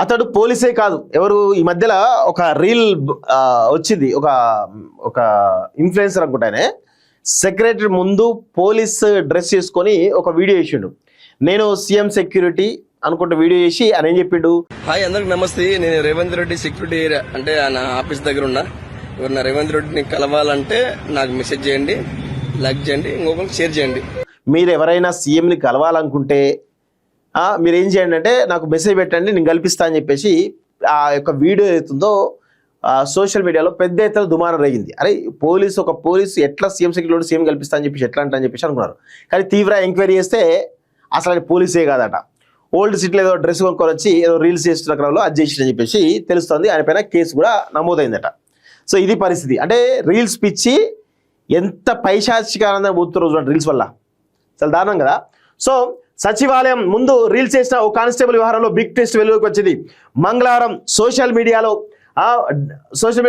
అతడు పోలీసే కాదు, ఎవరు ఈ మధ్యలో ఒక రీల్ వచ్చింది, ఒక ఒక ఇన్ఫ్లుయెన్సర్ అనుకుంటానే, సెక్రటరీ ముందు పోలీస్ డ్రెస్ చేసుకొని ఒక వీడియో చేసిండు. నేను సీఎం సెక్యూరిటీ అనుకుంటే వీడియో చేసి ఆయన ఏం చెప్పిండు, హాయ్ అందరికి నమస్తే, నేను రేవంత్ రెడ్డి సెక్యూరిటీ ఏరియా అంటే నా ఆఫీస్ దగ్గర ఉన్నా. ఎవరన్నా రేవంత్ రెడ్డిని కలవాలంటే నాకు మెసేజ్ చేయండి, లైక్ చేయండి, ఇంకొకరికి షేర్ చేయండి. మీరు ఎవరైనా సీఎంని కలవాలనుకుంటే మీరు ఏం చేయండి అంటే నాకు మెసేజ్ పెట్టండి, నేను కల్పిస్తా అని చెప్పేసి ఆ యొక్క వీడియో అవుతుందో సోషల్ మీడియాలో పెద్ద ఎత్తున దుమారం రేగింది. అరే ఒక పోలీసు ఎట్లా సీఎం సెక్యూరిటీ సీఎం కల్పిస్తా అని చెప్పేసి ఎట్లా అని చెప్పేసి అనుకున్నారు. కానీ తీవ్ర ఎంక్వైరీ చేస్తే అసలు అది పోలీసే కాదట, ఓల్డ్ సిటీలో ఏదో డ్రెస్ కొనుక్కొని వచ్చి ఏదో రీల్స్ చేస్తున్న క్రమంలో అది చేసిందని చెప్పేసి తెలుస్తుంది. ఆయన పైన కేసు కూడా నమోదైందట. సో ఇది పరిస్థితి. అంటే రీల్స్ పిచ్చి ఎంత పైశాచికానందం పోతున్న రోజు రీల్స్ వల్ల చాలా దారుణం కదా. సో సచివాలయం ముందు రీల్స్ చేసిన ఓ కానిస్టేబుల్ వ్యవహారంలో బిగ్ టెస్ట్ వెలుగులోకి వచ్చింది. మంగళవారం సోషల్ మీడియా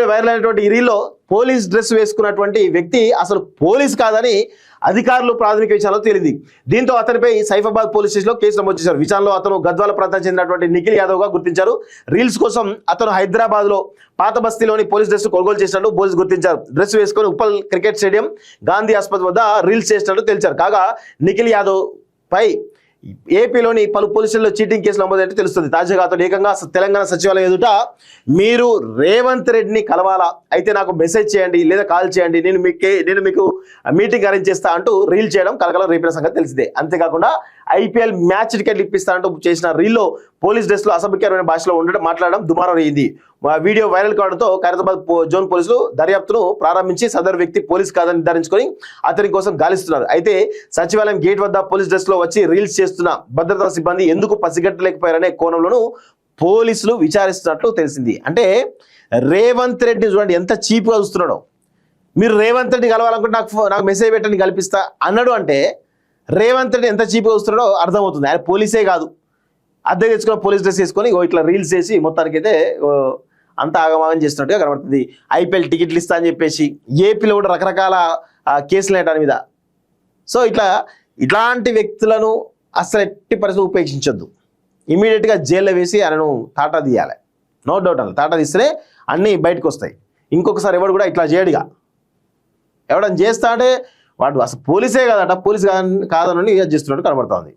వైరల్ అయినటువంటి ఈ రీల్లో పోలీస్ డ్రెస్ వేసుకున్నటువంటి వ్యక్తి అసలు పోలీస్ కాదని అధికారులు ప్రాథమిక విచారణలో తేలింది. దీంతో అతనిపై సైఫాబాద్ పోలీస్ స్టేషన్లో కేసు నమోదు చేశారు. విచారణలో అతను గద్వాల ప్రాంతానికి చెందినటువంటి నిఖిల్ యాదవ్గా గుర్తించారు. రీల్స్ కోసం అతను హైదరాబాద్లో పాత బస్తీలోని పోలీస్ డ్రెస్ కొనుగోలు చేసినట్టు పోలీసు గుర్తించారు. డ్రెస్ వేసుకొని ఉప్పల్ క్రికెట్ స్టేడియం, గాంధీ ఆసుపత్రి వద్ద రీల్స్ చేసినట్టు తెలిచారు. కాగా నిఖిల్ యాదవ్ పై ఏపీలోని పలు పోలీసుల్లో చీటింగ్ కేసులు నమోదైనట్టు తెలుస్తుంది. తాజాగా అతను ఏకంగా తెలంగాణ సచివాలయం ఎదుట మీరు రేవంత్ రెడ్డిని కలవాలా అయితే నాకు మెసేజ్ చేయండి లేదా కాల్ చేయండి, నేను మీకు మీటింగ్ అరేంజ్ చేస్తా అంటూ రీల్ చేయడం కలకలం రేపిన సంగతి తెలిసిందే. అంతేకాకుండా ఐపీఎల్ మ్యాచ్ టికెట్లు ఇప్పిస్తా అంటూ చేసిన రీల్లో పోలీస్ డ్రెస్లో అసభ్యకరమైన భాషలో మాట్లాడడం దుమారం అయింది. వీడియో వైరల్ కావడంతో ఖైరతాబాద్ జోన్ పోలీసులు దర్యాప్తును ప్రారంభించి సదరు వ్యక్తి పోలీస్ కాదని నిర్ధారించుకొని అతని కోసం గాలిస్తున్నారు. అయితే సచివాలయం గేట్ వద్ద పోలీస్ డ్రెస్లో వచ్చి రీల్స్ చేస్తున్న భద్రతా సిబ్బంది ఎందుకు పసిగట్టలేకపోయారనే కోణంలోనూ పోలీసులు విచారిస్తున్నట్లు తెలిసింది. అంటే రేవంత్ రెడ్డి చూడండి ఎంత చీప్గా చూస్తున్నాడో. మీరు రేవంత్ రెడ్డి కలవాలనుకుంటే నాకు మెసేజ్ పెట్టండి కల్పిస్తా అన్నాడు అంటే రేవంత్ రెడ్డి ఎంత చీప్గా చూస్తున్నాడో అర్థమవుతుంది. ఆయన పోలీసే కాదు, అద్దె తెచ్చుకున్న పోలీస్ డ్రెస్ వేసుకొని ఇట్లా రీల్స్ చేసి మొత్తానికైతే అంత ఆగమాగం చేస్తున్నట్టుగా కనబడుతుంది. ఐపీఎల్ టికెట్లు ఇస్తా అని చెప్పేసి ఏపీలో కూడా రకరకాల కేసులు దాని మీద. సో ఇట్లాంటి వ్యక్తులను అసలు ఎట్టి పరిస్థితి ఉపేక్షించొద్దు. ఇమీడియట్గా జైల్లో వేసి ఆయనను తాటా తీయాలి. నో డౌట్ అన్న తాటా తీస్తేనే అన్నీ బయటకు వస్తాయి. ఇంకొకసారి ఎవడు కూడా ఇట్లా చేయడుగా. ఎవడని చేస్తా అంటే వాడు అసలు పోలీసే కాదట, పోలీస్ కాదని చేస్తున్నట్టు కనబడుతోంది.